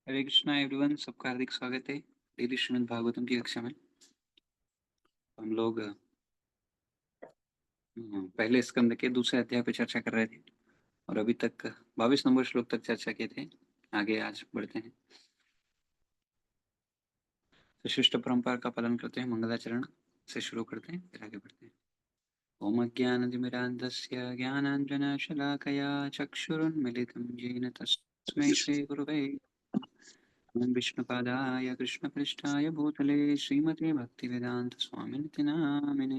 हरे Krishna everyone, सबका हार्दिक स्वागत है डेली श्रीमद् भागवतम की कक्षा में। हम लोग पहले स्कंद के दूसरे अध्याय पर चर्चा कर रहे थे और अभी तक 22 नंबर श्लोक तक चर्चा किए थे। आगे आज बढ़ते हैं, तो शिष्ट परंपरा का पालन करते हैं, मंगलाचरण से शुरू करते हैं, फिर आगे बढ़ते हैं। ओम ज्ञानतिमिरान्धस्य ज्ञानाञ्जनशलाकया चक्षुरुन्मिलितं येन तस्मै श्रीगुरवे नमः। विष्णुपादाय कृष्णपृष्ठाय भूतले श्रीमते भक्तिवेदान्त स्वामिनिति नामिने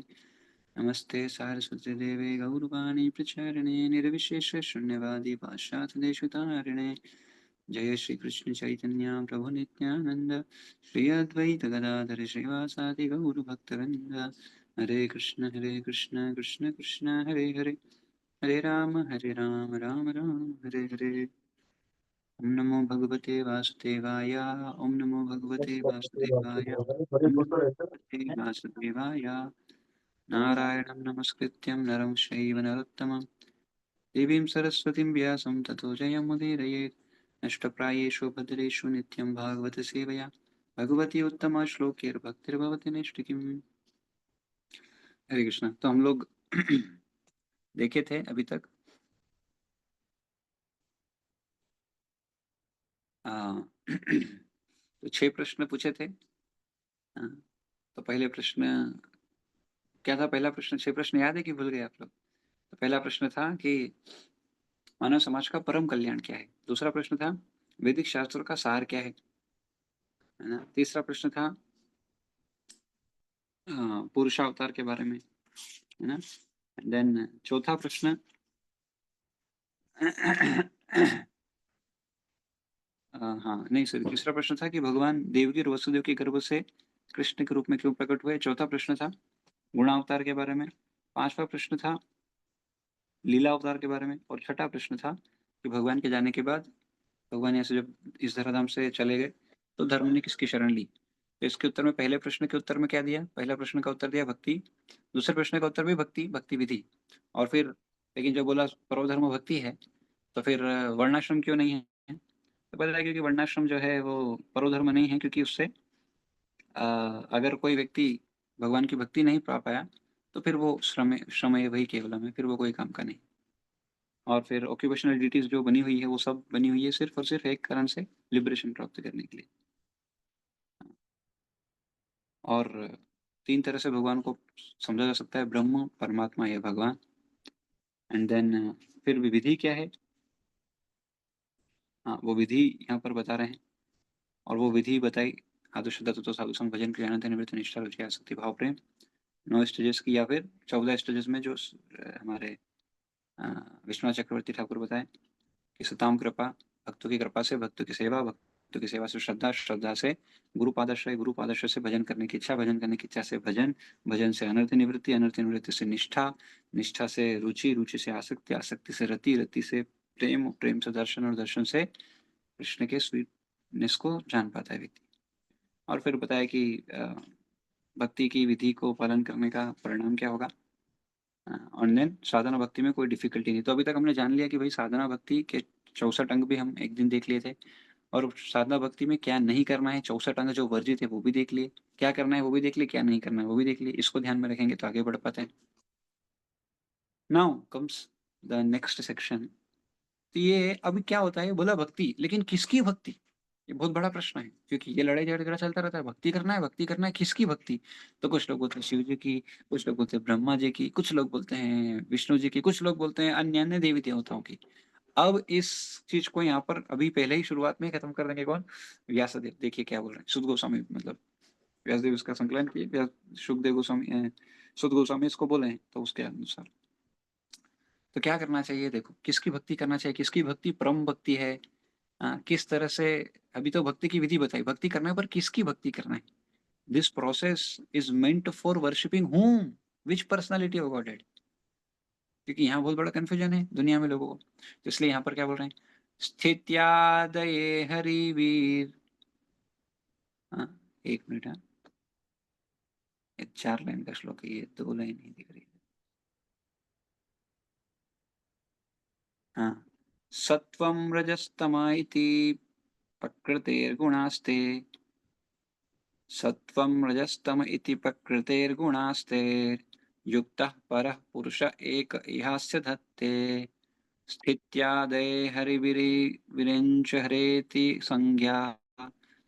नमस्ते सारस्वती देवे गौरवाणी प्रचारिणे निर्विशेष शून्यवादी पाश्चात्यदेशतारिणे जय श्री कृष्ण चैतन्य प्रभु नित्यानंद श्री अद्वैत गदाधर श्रीवासादि गौर भक्तवृंद हरे कृष्ण कृष्ण कृष्ण हरे हरे हरे राम राम राम हरे हरे। ओम नमो भगवते वासुदेवाय। ओम नमो भगवते वासुदेवाय। ओम नमो भगवते वासुदेवाय। नारायणं नमस्कृत्यं नरं चैव नरोत्तमं देवीं सरस्वतीं व्यासं ततो जयमुदीरयेत्। नष्टप्रायेषु भद्रेषु नित्यं भागवत सेवया भगवती उत्तमा श्लोकैर्भक्तिर्भवति नैष्टिकीम्। हरे कृष्णा। तो हम लोग देखे थे अभी तक तो 6 प्रश्न पूछे थे। तो पहले प्रश्न क्या था? पहला प्रश्न, 6 प्रश्न याद है कि भूल गए आप लोग? तो पहला प्रश्न था कि मानव समाज का परम कल्याण क्या है। दूसरा प्रश्न था वैदिक शास्त्रों का सार क्या है ना। तीसरा प्रश्न था पुरुषावतार के बारे में, है ना। देन चौथा प्रश्न हाँ नहीं सॉरी, तीसरा प्रश्न था कि भगवान देवकी और वसुदेव के गर्भ से कृष्ण के रूप में क्यों प्रकट हुए। चौथा प्रश्न था गुणावतार के बारे में। पांचवा प्रश्न था लीला अवतार के बारे में। और छठा प्रश्न था कि भगवान के जाने के बाद भगवान यहाँ से जब इस धराधाम से चले गए तो धर्म ने किसकी शरण ली। तो इसके उत्तर में, पहले प्रश्न के उत्तर में क्या दिया? पहला प्रश्न का उत्तर दिया भक्ति। दूसरे प्रश्न का उत्तर भी भक्ति, भक्ति विधि। और फिर लेकिन जब बोला सर्वधर्म भक्ति है तो फिर वर्णाश्रम क्यों नहीं है? तो पता है क्योंकि वर्णाश्रम जो है वो परोधर्म नहीं है, क्योंकि उससे अगर कोई व्यक्ति भगवान की भक्ति नहीं पा पाया तो फिर वो श्रम श्रम है वही केवलम है, फिर वो कोई काम का नहीं। और फिर ऑक्यूपेशनल ड्यूटीज जो बनी हुई है वो सब बनी हुई है सिर्फ और सिर्फ एक कारण से, लिबरेशन प्राप्त करने के लिए। और 3 तरह से भगवान को समझा जा सकता है, ब्रह्म, परमात्मा या भगवान। एंड देन फिर विधि क्या है? हाँ, वो विधि यहाँ पर बता रहे हैं। और वो विधि बताई आदु शुद्ध तो साधु संग भजन क्रिया निवृत्ति निष्ठा रुचि आसक्ति भाव प्रेम, 9 स्टेजेस की, या फिर 14 स्टेजेस में जो हमारे विश्वनाथ चक्रवर्ती ठाकुर बताए कि सताम कृपा, भक्तों की कृपा से भक्तों की सेवा, भक्तों की सेवा से श्रद्धा, श्रद्धा से गुरुपादाश्रय, गुरुपादाश्रय से भजन करने की इच्छा, भजन करने की इच्छा से भजन, भजन से अनर्थ निवृत्ति, अनर्थ निवृत्ति से निष्ठा, निष्ठा से रुचि, रुचि से आसक्ति, आसक्ति से रति, रति से प्रेम, प्रेम से दर्शन, और दर्शन से कृष्ण के स्वीटनेस को जान पाता है व्यक्ति। और फिर बताया कि भक्ति की विधि को पालन करने का परिणाम क्या होगा। और देन साधना भक्ति में कोई डिफिकल्टी नहीं। तो अभी तक हमने जान लिया कि भाई साधना भक्ति के 64 अंग भी हम एक दिन देख लिए थे। और साधना भक्ति में क्या नहीं करना है, 64 अंग जो वर्जित है वो भी देख लिए। क्या करना है वो भी देख लिए, क्या नहीं करना है वो भी देख लिए। इसको ध्यान में रखेंगे तो आगे बढ़ पाते हैं। Now comes the next section. तो ये अभी क्या होता है, बोला भक्ति, लेकिन किसकी भक्ति? ये बहुत बड़ा प्रश्न है, क्योंकि ये लड़ाई झगड़ा चलता रहता है। भक्ति करना है, भक्ति करना है, किसकी भक्ति? तो कुछ लोग बोलते हैं शिव जी की, कुछ लोग बोलते हैं ब्रह्मा जी की, कुछ लोग बोलते हैं विष्णु जी की, कुछ लोग बोलते हैं अन्य अन्य देवी देवताओं की। अब इस चीज को यहाँ पर अभी पहले ही शुरुआत में खत्म कर देंगे। कौन? व्यासदेव। देखिए क्या बोल रहे हैं। सुद गोस्वामी, मतलब व्यासदेव इसका संकलन किए, सुखदेव गोस्वामी, सुद गोस्वामी इसको बोले हैं, तो उसके अनुसार तो क्या करना चाहिए? देखो, किसकी भक्ति करना चाहिए, किसकी भक्ति परम भक्ति है। किस तरह से, अभी तो भक्ति की विधि बताई, भक्ति करना है, पर किसकी भक्ति करना है। This process is meant for worshipping whom, which personality of God. क्योंकि यहाँ बहुत बड़ा कंफ्यूजन है दुनिया में लोगों को। तो इसलिए यहाँ पर क्या बोल रहे हैं, स्थित्यादये हरिवीर। हाँ, एक मिनट। हाँ, ये 4 लाइन का श्लोक है, ये 2 लाइन ही दिख रही है। हाँ, सत्वम रजस्तमा इति प्रकृतेर्गुणास्ते सत्वं रजस्तम इति प्रकृतेर्गुणास्ते युक्तः परः पुरुष एक इहास्य धत्ते स्थित्यादे हरिविरिञ्च हरेति संज्ञा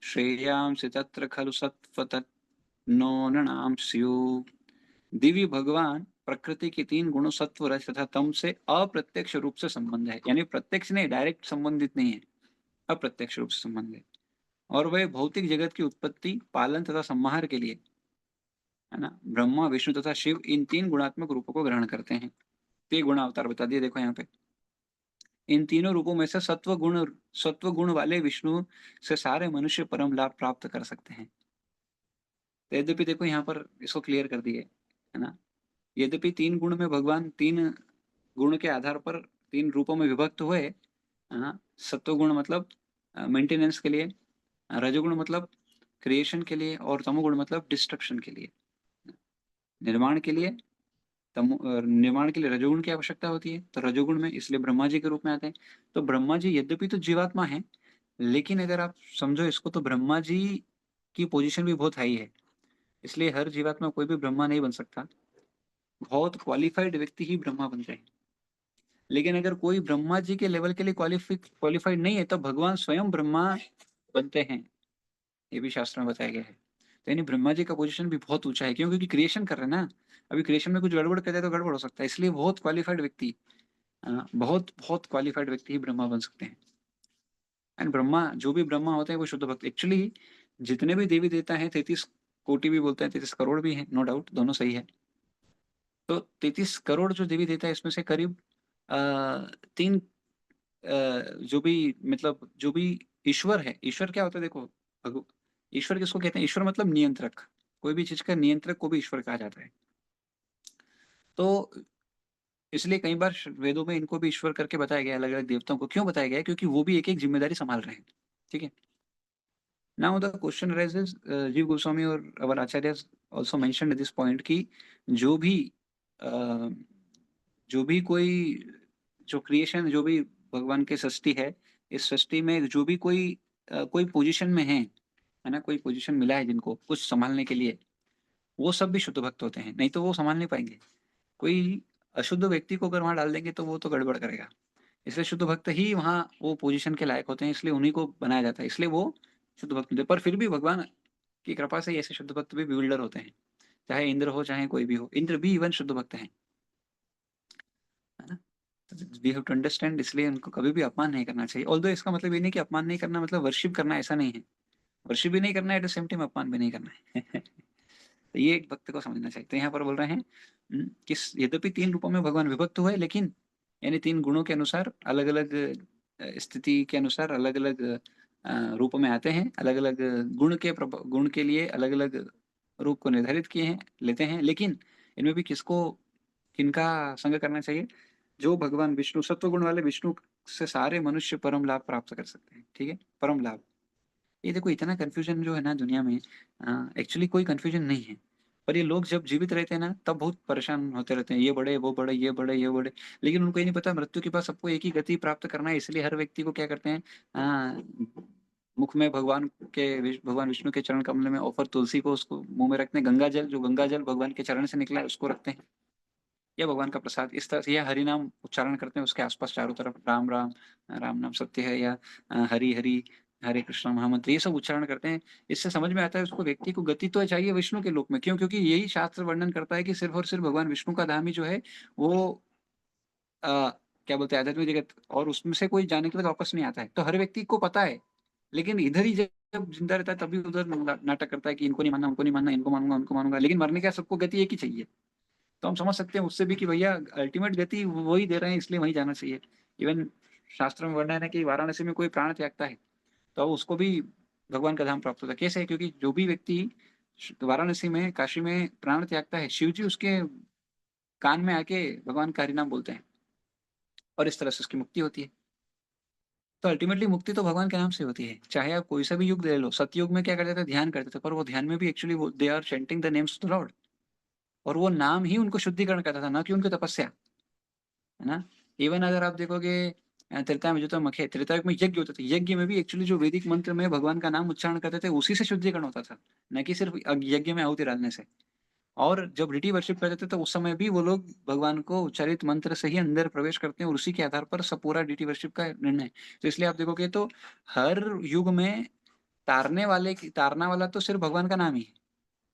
श्रेयांसि तत्र खलु सत्त्वतन्नो नृणां स्युः। दिव्य भगवान प्रकृति के तीन गुणों सत्व रज तथा तम से अप्रत्यक्ष रूप से संबंध है, यानी प्रत्यक्ष नहीं, डायरेक्ट संबंधित नहीं है, अप्रत्यक्ष रूप से संबंध है। और वह भौतिक जगत की उत्पत्ति, पालन तथा संहार के लिए, है ना, ब्रह्मा विष्णु तथा शिव इन तीन गुणात्मक रूपों को ग्रहण करते हैं। ते गुण अवतार बता दिए, देखो यहाँ पे इन तीनों रूपों में से सत्व गुण वाले विष्णु से सारे मनुष्य परम लाभ प्राप्त कर सकते हैं। तो यद्यपि देखो यहाँ पर इसको क्लियर कर दिए, है ना, यद्यपि तीन गुण में भगवान तीन गुण के आधार पर तीन रूपों में विभक्त हुए। सत्वगुण मतलब मेंटेनेंस के लिए, रजोगुण मतलब क्रिएशन के लिए, और तमोगुण मतलब डिस्ट्रक्शन के लिए, निर्माण के लिए। निर्माण के लिए रजोगुण की आवश्यकता होती है, तो रजोगुण में इसलिए ब्रह्मा जी के रूप में आते हैं। तो ब्रह्मा जी यद्यपि तो जीवात्मा है, लेकिन अगर आप समझो इसको तो ब्रह्मा जी की पोजीशन भी बहुत हाई है, इसलिए हर जीवात्मा कोई भी ब्रह्मा नहीं बन सकता, बहुत क्वालिफाइड व्यक्ति ही ब्रह्मा बनते हैं। लेकिन अगर कोई ब्रह्मा जी के लेवल के लिए क्वालिफाइड नहीं है, तो भगवान स्वयं ब्रह्मा बनते हैं, ये भी शास्त्र में बताया गया है। तो यानी ब्रह्मा जी का पोजीशन भी बहुत ऊंचा है, क्यों? क्योंकि क्रिएशन कर रहे हैं ना, अभी क्रिएशन में कुछ गड़बड़ कर जाए तो गड़बड़ हो सकता है, इसलिए बहुत क्वालिफाइड व्यक्ति, बहुत बहुत क्वालिफाइड व्यक्ति ही ब्रह्मा बन सकते हैं। एंड ब्रह्मा, जो भी ब्रह्मा होते हैं वो शुद्ध भक्त। एक्चुअली जितने भी देवी देवता हैं, 33 कोटि भी बोलते हैं, 33 करोड़ भी हैं, नो डाउट, दोनों सही है। तो 33 करोड़ जो देवी देवता है, इसमें से करीब 3 जो भी मतलब जो भी ईश्वर है, ईश्वर क्या होता है देखो, ईश्वर किसको कहते हैं? ईश्वर मतलब नियंत्रक, कोई भी चीज का नियंत्रक को भी ईश्वर कहा जाता है। तो इसलिए कई बार वेदों में इनको भी ईश्वर करके बताया गया, अलग अलग देवताओं को क्यों बताया गया है? क्योंकि वो भी एक एक जिम्मेदारी संभाल रहे हैं, ठीक है। नाउ द क्वेश्चन arises, जीव गोस्वामी और अवर आचार्य ऑल्सो मेंशन्ड दिस पॉइंट की जो भी uh, जो भी कोई जो क्रिएशन, जो भी भगवान की सृष्टि है, इस सृष्टि में जो भी कोई पोजीशन में है ना, कोई पोजीशन मिला है जिनको कुछ संभालने के लिए, वो सब भी शुद्ध भक्त होते हैं, नहीं तो वो संभाल नहीं पाएंगे। कोई अशुद्ध व्यक्ति को अगर वहां डाल देंगे तो वो तो गड़बड़ करेगा। इसलिए शुद्ध भक्त ही वहां वो पोजीशन के लायक होते हैं, इसलिए उन्हीं को बनाया जाता है, इसलिए वो शुद्ध भक्त होते हैं। पर फिर भी भगवान की कृपा से ऐसे शुद्ध भक्त भी बिल्डर होते हैं, चाहे इंद्र हो चाहे कोई भी हो, इंद्र भी इवन शुद्ध भक्त है ना। वी हैव टू अंडरस्टैंड, इसलिए उनको कभी भी अपमान नहीं करना चाहिए। ऑल्दो इसका मतलब ये नहीं कि अपमान नहीं करना मतलब वर्शिप करना, ऐसा नहीं है, वर्शिप भी नहीं करना है, एट द सेम टाइम अपमान भी नहीं करना है। तो ये एक भक्त को समझना चाहिए। तो यहाँ पर बोल रहे हैं कि यद्यपि तीन रूपों में भगवान विभक्त हुए, लेकिन यानी तीन गुणों के अनुसार अलग अलग स्थिति के अनुसार अलग अलग रूपों में आते हैं, अलग अलग गुण के लिए अलग अलग रूप को निर्धारित किए हैं, लेते हैं। लेकिन इनमें भी किसको, किनका संग करना चाहिए? जो भगवान विष्णु, सत्व गुण वाले विष्णु से सारे मनुष्य परम लाभ प्राप्त कर सकते हैं, ठीक है, परम लाभ। ये देखो इतना कंफ्यूजन जो है ना दुनिया में, एक्चुअली कोई कंफ्यूजन नहीं है, पर ये लोग जब जीवित रहते हैं ना तब बहुत परेशान होते रहते हैं, ये बड़े वो बड़े, ये बड़े ये बड़े। लेकिन उनको ये नहीं पता मृत्यु के पास सबको एक ही गति प्राप्त करना है, इसलिए हर व्यक्ति को क्या करते हैं, मुख में भगवान विष्णु के चरण कमल में ऑफर तुलसी को उसको मुंह में रखते हैं, गंगा जल, जो गंगा जल भगवान के चरण से निकला है उसको रखते हैं, या भगवान का प्रसाद। इस तरह से या हरि नाम उच्चारण करते हैं, उसके आसपास चारों तरफ राम राम, राम नाम सत्य है, या हरि हरि, हरे कृष्ण महामंत्र, ये सब उच्चारण करते हैं। इससे समझ में आता है उसको, व्यक्ति को गति तो चाहिए विष्णु के लोक में। क्यों? क्योंकि यही शास्त्र वर्णन करता है कि सिर्फ और सिर्फ भगवान विष्णु का धाम ही जो है वो क्या बोलते हैं, आध्यात्मिक जगत, और उसमें से कोई जाने के बाद वापस नहीं आता है। तो हर व्यक्ति को पता है, लेकिन इधर ही जब जिंदा रहता है तभी उधर नाटक करता है कि इनको नहीं मानना, उनको नहीं मानना, इनको मानूंगा उनको मानूंगा। लेकिन मरने का सबको गति एक ही चाहिए। तो हम समझ सकते हैं उससे भी कि भैया अल्टीमेट गति वही दे रहे हैं, इसलिए वही जाना चाहिए। इवन शास्त्र में वर्णन है कि वाराणसी में कोई प्राण त्यागता है तो उसको भी भगवान का धाम प्राप्त होता है। कैसे है? क्योंकि जो भी व्यक्ति वाराणसी में, काशी में प्राण त्यागता है, शिव जी उसके कान में आके भगवान का हरिनाम बोलते हैं, और इस तरह से उसकी मुक्ति होती है। तो अल्टीमेटली मुक्ति तो भगवान के नाम से होती है। चाहे आप कोई सा भी युग ले लो, सतयुग में क्या करते थे? ध्यान करते थे, पर वो ध्यान में भी actually they are chanting the names of the lord, और वो नाम ही उनको शुद्धिकरण करता था, ना कि उनकी तपस्या, है ना। इवन अगर आप देखोगे त्रेता में जो था मखे, त्रेतायुग में यज्ञ होते थे, यज्ञ में भी एक्चुअली जो वैदिक मंत्र में भगवान का नाम उच्चारण करते थे उसी से शुद्धिकरण होता था, न कि सिर्फ यज्ञ में आहुति डालने से। और जब डिटी वर्शिप करते थे तो उस समय भी वो लोग भगवान को उच्चारित मंत्र से ही अंदर प्रवेश करते हैं और उसी के आधार पर सब पूरा डिटी वर्शिप का निर्णय। तो इसलिए आप देखोगे तो हर युग में तारना वाला तो सिर्फ भगवान का नाम ही है,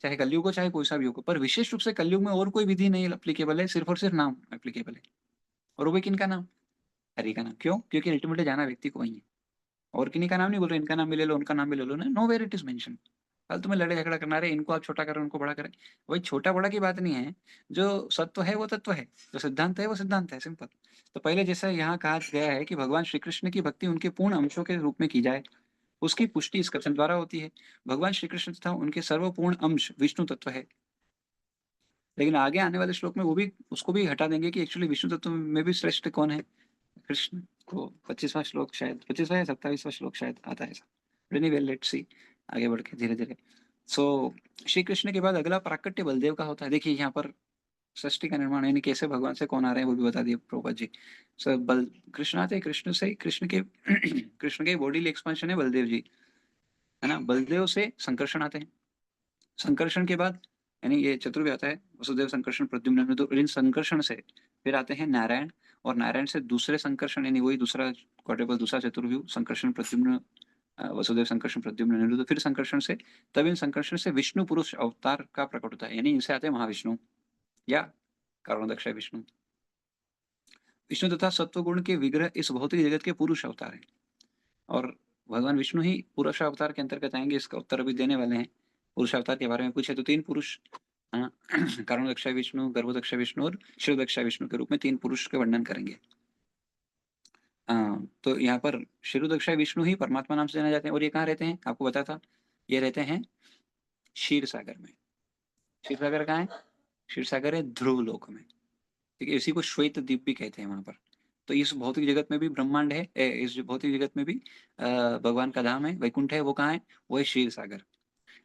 चाहे कलयुग हो चाहे कोई सा भी हो, पर विशेष रूप से कलयुग में और कोई विधि नहीं एप्लीकेबल है, सिर्फ और सिर्फ नाम एप्लीकेबल है। और वो भी किनका नाम? हरि का नाम। क्यों? क्योंकि अल्टीमेटली जाना व्यक्ति को वही है। और किन्हीं का नाम नहीं बोल रहे, इनका नाम भी ले लो, उनका नाम भी ले लो ना, nowhere it is mention. फालतू में लड़े झगड़ा करना, रहे इनको आप छोटा करें उनको बड़ा करें, वही छोटा बड़ा की बात नहीं है। जो सत्व है वो तत्व है, जो सिद्धांत है वो सिद्धांत है, सिंपल। तो पहले जैसा यहाँ कहा गया है कि भगवान श्री कृष्ण की भक्ति उनके पूर्ण अंशों के रूप में की जाए, उसकी पुष्टि इस कथन द्वारा होती है। भगवान श्री कृष्ण तथा उनके सर्वपूर्ण अंश विष्णु तत्व है। लेकिन आगे आने वाले श्लोक में वो भी उसको भी हटा देंगे कि एक्चुअली विष्णु तत्व में भी श्रेष्ठ कौन है, कृष्ण। तो 25वां श्लोक शायद 25वां या 27वां श्लोक शायद आता है ऐसा। एनीवे लेट्स सी, आगे बढ़ के धीरे धीरे। सो श्री कृष्ण के बाद अगला प्राकट्य बलदेव का होता है। देखिए यहाँ पर सृष्टि का निर्माण यानी कैसे भगवान से कौन आ रहे हैं वो भी बता दिए प्रभुपाद जी। सो बल कृष्ण आते हैं, कृष्ण से कृष्ण के कृष्ण के बॉडी एक्सपेंशन है बलदेव जी, है ना। बलदेव से संकर्षण आते हैं, संकर्षण के बाद यानी ये चतुर्व्यूह आता है, वसुदेव संकर्षण प्रद्युम्न, तो इन संकर्षण से फिर आते हैं नारायण, और नारायण से दूसरे संकर्षण यानी वही दूसरा क्वाड्रेपल, दूसरा चतुर्व्यूह, संकर्षण प्रद्युम्न, वसुदेव संकर्षण प्रद्युम्न अनिरुद्ध, फिर संकर्षण से, तब इन संकर्षण से विष्णु पुरुष अवतार का प्रकट होता है, यानी इनसे आते हैं महाविष्णु या कारणोदक्ष विष्णु। विष्णु तथा सत्वगुण के विग्रह इस भौतिक जगत के पुरुष अवतार है, और भगवान विष्णु ही पुरुष अवतार के अंतर्गत आएंगे। इसका उत्तर अभी देने वाले हैं। पुरुष अवतार के बारे में पूछे तो तीन पुरुष, कारणोदक्ष विष्णु, गर्भोदक्ष विष्णु और शिरोदक्ष विष्णु के रूप में तीन पुरुष के वर्णन करेंगे। तो यहाँ पर शिरोदक्ष विष्णु ही परमात्मा नाम से जाने जाते हैं। और ये कहाँ रहते हैं आपको पता था, ये रहते हैं क्षीर सागर में। क्षीर सागर कहाँ है? क्षीर सागर है ध्रुव लोक में, ठीक है। इसी को श्वेत द्वीप भी कहते हैं वहां पर। तो इस भौतिक जगत में भी ब्रह्मांड है, इस भौतिक जगत में भी भगवान का धाम है, वैकुंठ है, वो कहाँ है? वो है क्षीर सागर।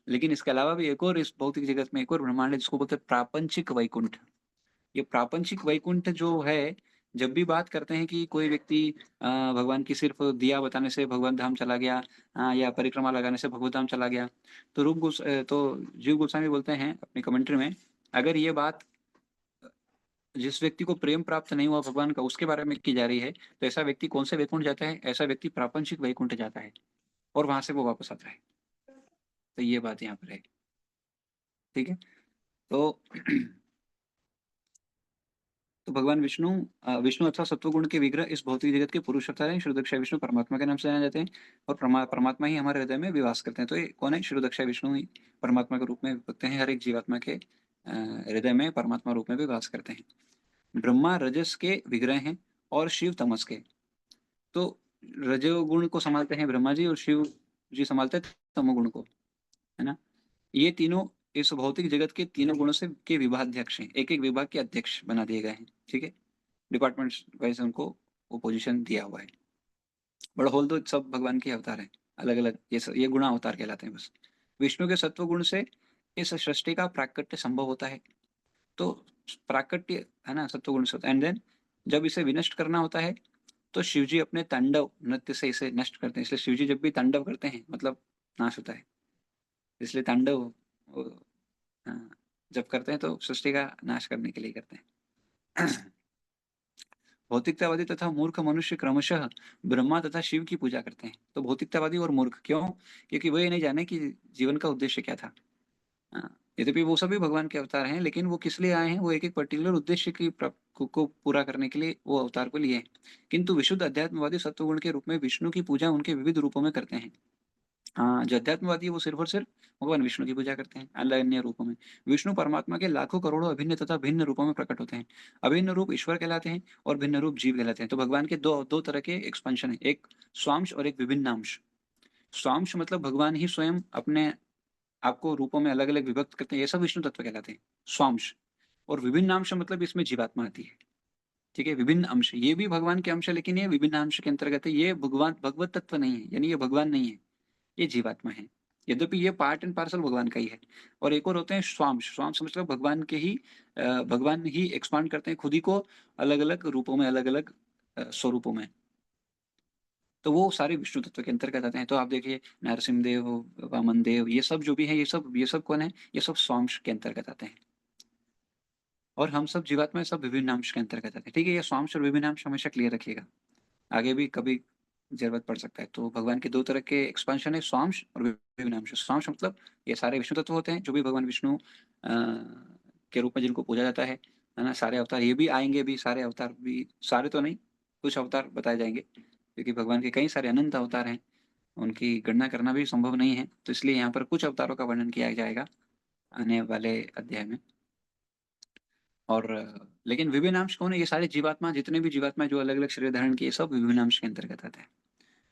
लेकिन इसके अलावा भी एक और इस भौतिक जगत में एक और ब्रह्मांड है जिसको बोलते हैं प्रापंचिक वैकुंठ। ये प्रापंचिक वैकुंठ जो है, जब भी बात करते हैं कि कोई व्यक्ति भगवान की सिर्फ दिया बताने से भगवान धाम चला गया, या परिक्रमा लगाने से भगवत धाम चला गया, तो तो जीव गोस्वामी बोलते हैं अपनी कमेंट्री में, अगर ये बात जिस व्यक्ति को प्रेम प्राप्त नहीं हुआ भगवान का उसके बारे में की जा रही है, तो ऐसा व्यक्ति कौन से वैकुंठ जाता है? ऐसा व्यक्ति प्रापंचिक वैकुंठ जाता है और वहां से वो वापस आता है। तो ये बात यहाँ पर है, ठीक है। तो तो भगवान विष्णु विष्णु अथवा सत्वगुण के विग्रह इस भौतिक जगत के पुरुष अवतार हैं। श्रीदक्ष विष्णु परमात्मा के नाम से जाने जाते हैं, और परमात्मा ही हमारे हृदय में विवास करते हैं। तो ये कौन है? श्रीदक्ष विष्णु ही परमात्मा के रूप में विभक्त हैं, हर एक जीवात्मा के हृदय में परमात्मा रूप में भी वास करते हैं। ब्रह्मा रजस के विग्रह हैं और शिव तमस के। तो रजोगुण को संभालते हैं ब्रह्मा जी, और शिव जी संभालते हैं तमोगुण को, है ना। ये तीनों इस भौतिक जगत के तीनों गुणों से के विभागाध्यक्ष हैं, एक एक विभाग के अध्यक्ष बना दिए गए हैं, ठीक है। डिपार्टमेंट वाइज उनको वो पोजीशन दिया हुआ है। बड़ा होल तो सब भगवान के अवतार हैं, अलग अलग ये गुणा अवतार कहलाते हैं बस। विष्णु के सत्व गुण से इस सृष्टि का प्राकट्य संभव होता है। तो प्राकट्य है ना, सत्व गुण से, एंड देन जब इसे विनष्ट करना होता है तो शिवजी अपने तांडव नृत्य से इसे नष्ट करते हैं। इसलिए शिवजी जब भी तांडव करते हैं मतलब नाश होता है, इसलिए तांडव हाँ, जब करते हैं तो सृष्टि का नाश करने के लिए करते हैं। भौतिकतावादी तथा मूर्ख मनुष्य क्रमशः ब्रह्मा तथा शिव की पूजा करते हैं। तो भौतिकतावादी और मूर्ख क्यों? क्योंकि वो ये नहीं जाने कि जीवन का उद्देश्य क्या था। यद्यपि वो सभी भगवान के अवतार हैं, लेकिन वो किस लिए आए हैं? वो एक एक पर्टिकुलर उद्देश्य को पूरा करने के लिए वो अवतार को लिए हैं। किंतु विशुद्ध अध्यात्मवादी सत्वगुण के रूप में विष्णु की पूजा उनके विविध रूपों में करते हैं। हाँ, जो अध्यात्मवादी है वो सिर्फ और सिर्फ भगवान विष्णु की पूजा करते हैं अलग अन्य रूपों में। विष्णु परमात्मा के लाखों करोड़ों अभिन्न तथा भिन्न रूपों में प्रकट होते हैं। अभिन्न रूप ईश्वर कहलाते हैं और भिन्न रूप जीव कहलाते हैं। तो भगवान के दो दो तरह के एक्सपेंशन है, एक स्वांश और एक विभिन्नांश। स्वांश मतलब भगवान ही स्वयं अपने आपको रूपों में अलग अलग विभक्त करते हैं, ये सब विष्णु तत्व कहलाते हैं, स्वांश। और विभिन्नांश मतलब इसमें जीवात्मा आती है, ठीक है। विभिन्न अंश ये भी भगवान के अंश है, लेकिन ये विभिन्न अंश के अंतर्गत है। ये भगवान भगवत तत्व नहीं है, यानी ये भगवान नहीं है, ये जीवात्मा है। यद्यपि ये पार्ट एंड पार्सल भगवान का ही है। और एक और होते हैं स्वांश। स्वांश मतलब भगवान के ही भगवान ही एक्सपांड करते हैं खुद ही को अलग अलग रूपों में, अलग अलग स्वरूपों में। तो वो सारे विष्णु तत्व के अंतर्गत आते हैं। तो आप देखिए नरसिंह देव, वामन देव, ये सब जो भी है, ये सब कौन है? ये सब स्वांश के अंतर्गत आते हैं। और हम सब जीवात्मा सब विभिन्न अंश के अंतर्गत आते हैं। ठीक है, ये स्वांश और विभिन्न अंश हमेशा क्लियर रखिएगा, आगे भी कभी जरूरत पड़ सकता है। तो भगवान के दो तरह के एक्सपांशन है, स्वांश और विभिन्न अंश। स्वांश मतलब ये सारे विष्णु तत्व होते हैं, जो भी भगवान विष्णु के रूप में जिनको पूजा जाता है ना। सारे अवतार ये भी आएंगे भी, सारे अवतार भी, सारे तो नहीं, कुछ अवतार बताए जाएंगे, क्योंकि भगवान के कई सारे अनंत अवतार हैं, उनकी गणना करना भी संभव नहीं है। तो इसलिए यहाँ पर कुछ अवतारों का वर्णन किया जाएगा आने वाले अध्याय में। और लेकिन विभिन्न अंश कौन है? ये सारे जीवात्मा, जितने भी जीवात्मा जो अलग अलग शरीर धारण किए, सब विभिन्न अंश के अंतर्गत आते हैं।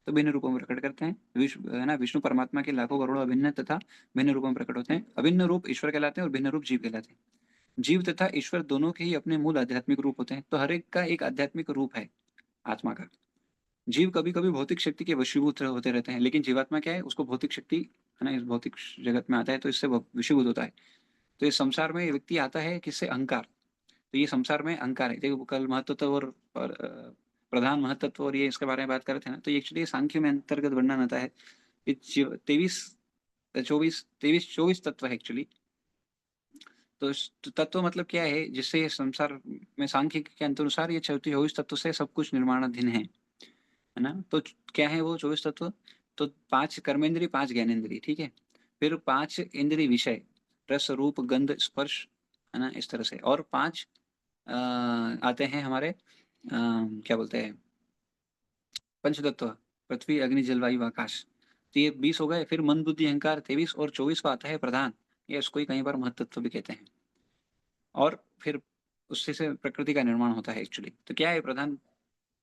तो भिन्न रूपों में प्रकट करते हैं। विश्व है ना, विष्णु परमात्मा के लाखों करोड़ों अभिन्न तथा भिन्न रूपों में प्रकट होते हैं। अभिन्न रूप ईश्वर कहलाते हैं और भिन्न रूप जीव कहलाते हैं। जीव तथा ईश्वर दोनों के ही अपने मूल आध्यात्मिक रूप होते हैं। तो हर एक का एक आध्यात्मिक रूप है आत्मा का। जीव कभी कभी भौतिक शक्ति के वशीभूत होते रहते हैं, लेकिन जीवात्मा क्या है? उसको भौतिक शक्ति है ना, इस भौतिक जगत में आता है तो इससे वशीभूत होता है। तो इस संसार में व्यक्ति आता है किससे? अहंकार। तो ये संसार में अहंकार है। देखो कल महत्त्व और प्रधान महत्त्व और ये इसके बारे में बात कर रहे थे ना, तो ये एक्चुअली सांख्य में अंतर्गत वर्णन आता है। 23 तत्व है एक्चुअली। तो तत्व मतलब क्या है? जिससे संसार में सांख्य के अनुसार ये 24 तत्व से सब कुछ निर्माणाधीन है ना। तो क्या है वो 24 तत्व? तो 5 कर्मेंद्रिय, 5 ज्ञानेंद्रिय, ठीक है। फिर 5 इंद्रिय विषय, रस रूप गंध स्पर्श, है ना, इस तरह से। और 5 आते हैं हमारे क्या बोलते हैं, पंचतत्व, पृथ्वी अग्नि जल वायु आकाश। तो ये 20 हो गए। फिर मन बुद्धि अहंकार 23, और 24 का आता है प्रधान। ये इसको ही कई बार महत्त्व भी कहते हैं। और फिर उससे से प्रकृति का निर्माण होता है एक्चुअली। तो क्या है प्रधान,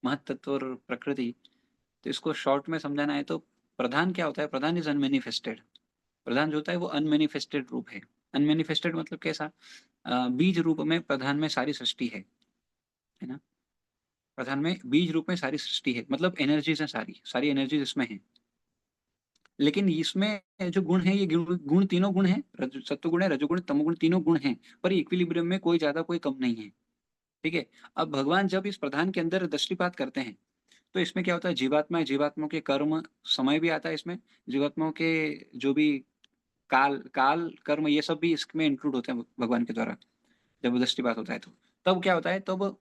महत्त्व और प्रकृति? तो इसको शॉर्ट में समझाना है तो प्रधान क्या होता है? प्रधान इज अनमेनिफेस्टेड। प्रधान जो होता है वो अनमेनिफेस्टेड रूप है। अनमेनिफेस्टेड मतलब कैसा? बीज रूप में प्रधान में सारी सृष्टि है ना। प्रधान में बीज रूप में सारी सृष्टि है, मतलब एनर्जीज है, सारी सारी एनर्जीज इसमें है। लेकिन इसमें जो गुण है, ये गुण तीनों गुण है, सत्वगुण है, रजोगुण, तमोगुण, तीनों गुण हैं। पर इक्विलिब्रियम में कोई ज्यादा कोई कम नहीं है। ठीक है। अब भगवान जब इस प्रधान के अंदर दृष्टिपात करते हैं, तो इसमें क्या होता है? जीवात्मा, जीवात्माओं के कर्म, समय भी आता है इसमें। जीवात्माओं के जो भी काल काल कर्म, ये सब भी इसमें इंक्लूड होते हैं भगवान के द्वारा। जब दृष्टिपात होता है तो तब क्या होता है? तब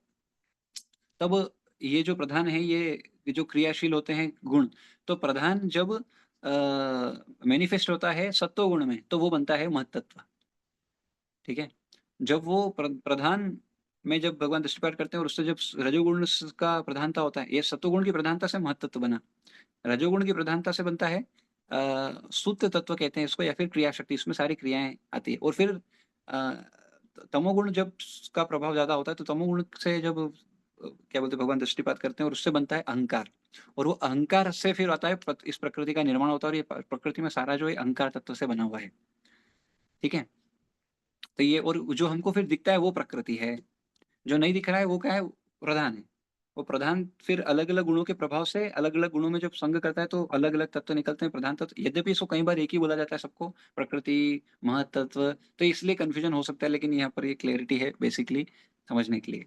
तब ये जो प्रधान है, ये जो क्रियाशील होते हैं गुण, तो प्रधान जब मैनिफेस्ट होता है सत्व गुण में, तो वो बनता है महत्त्व। ठीक है। जब वो प्रधान में जब भगवान दृष्टिपात करते हैं, और उससे जब रजोगुण का प्रधानता होता है, ये सत्वगुण की प्रधानता से महत्त्व बना। रजोगुण की प्रधानता से बनता है सुप्त तत्व कहते हैं इसको, या फिर क्रिया शक्ति। इसमें सारी क्रियाएं आती है। और फिर अ, तमोगुण जब का प्रभाव ज्यादा होता है, तो तमोगुण से जब क्या बोलते हैं, भगवान दृष्टिपात करते हैं, और उससे बनता है अहंकार। और वो अहंकार से फिर आता है इस प्रकृति का निर्माण होता है। और ये प्रकृति में सारा जो है अहंकार तत्व से बना हुआ है। ठीक है। तो ये, और जो हमको फिर दिखता है वो प्रकृति है। जो नहीं दिख रहा है वो क्या है? प्रधान है। वो प्रधान फिर अलग अलग गुणों के प्रभाव से अलग अलग गुणों में जब संग करता है, तो अलग अलग तत्व निकलते हैं प्रधान तत्व। यद्यपि इसको कई बार एक ही बोला जाता है सबको, प्रकृति, महतत्व, तो इसलिए कंफ्यूजन हो सकता है। लेकिन यहाँ पर ये क्लैरिटी है बेसिकली समझने के लिए।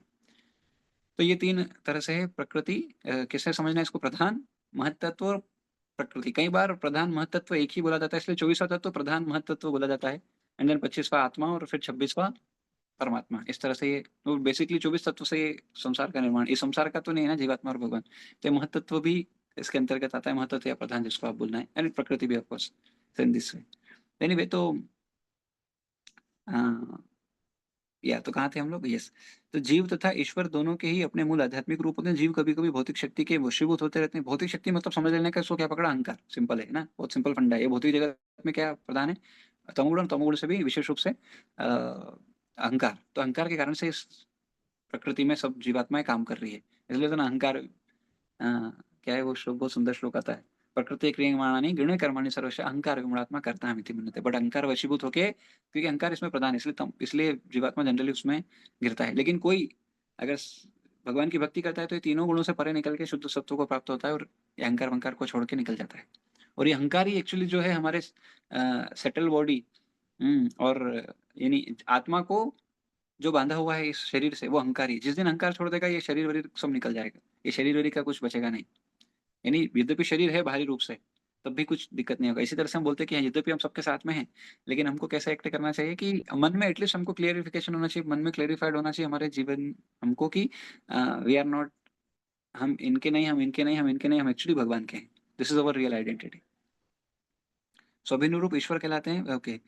तो ये 3 तरह से है प्रकृति। किससे समझना है इसको? प्रधान, महतत्व और प्रकृति। कई बार प्रधान महतत्व एक ही बोला जाता है, इसलिए 24वां तत्व प्रधान महतत्व बोला जाता है। एंड देन 25वां आत्मा, और फिर 26वां परमात्मा। इस तरह से ये तो बेसिकली 24 तत्व से ये संसार का निर्माण। इस संसार का तो नहीं है ना, जीवात्मा और भगवान। तो ये महतत्व भी इसके अंतर्गत आता है, महतत्व या प्रधान जिसको आप बोलना है, एंड प्रकृति भी of course in this way. Anyway, तो या तो कहाँ थे हम लोग? यस। तो जीव तथा ईश्वर दोनों के ही अपने मूल आध्यात्मिक रूप होते हैं। जीव कभी कभी भौतिक शक्ति के वशीभूत होते रहते हैं। भौतिक शक्ति मतलब समझ लेने का, इसको क्या पकड़ा? अहंकार। सिंपल है ना, बहुत सिंपल फंडा है ये। भौतिक जगत में क्या प्रधान है? तमोगुण। तमोगुण से भी विशेष रूप से अहंकार। तो अहंकार के कारण से इस प्रकृति में सब जीवात्माएं काम कर रही है। इसलिए तो ना अहंकार क्या है वो श्लोक, बहुत सुंदर श्लोक आता है। प्रकृति क्रियमाणानि गृणे कर्माणि सर्वश अहंकार गुणात्मा करता है मन्यते। बट अहंकार वशीभूत होके, क्योंकि अहंकार इसमें प्रधान है, इसलिए जीवात्मा जनरली उसमें गिरता है। लेकिन कोई अगर भगवान की भक्ति करता है, तो ये तीनों गुणों से परे निकल के शुद्ध सत्व को प्राप्त होता है, और ये अहंकार वंकार को छोड़ के निकल जाता है। और ये अहंकार ही एक्चुअली जो है हमारे सेटल बॉडी और यानी आत्मा को जो बांधा हुआ है इस शरीर से, वो अहंकार ही। जिस दिन अहंकार छोड़ देगा, ये शरीर वरीर सब निकल जाएगा। ये शरीर वरीर का कुछ बचेगा नहीं। यानी यद्यपि शरीर है बाहरी रूप से, तब भी कुछ दिक्कत नहीं होगा। इसी तरह से हम बोलते हैं कि हाँ, यद्यपि हम सबके साथ में हैं, लेकिन हमको कैसा एक्ट करना चाहिए कि मन में एटलीस्ट हमको क्लियरिफिकेशन होना चाहिए, मन में क्लेरिफाइड होना चाहिए हमारे जीवन हमको कि वी आर नॉट, हम इनके नहीं, हम इनके नहीं, हम इनके नहीं, हम एक्चुअली भगवान के हैं। This is our real identity. स्वाभिन्न रूप ईश्वर कहलाते हैं, ओके।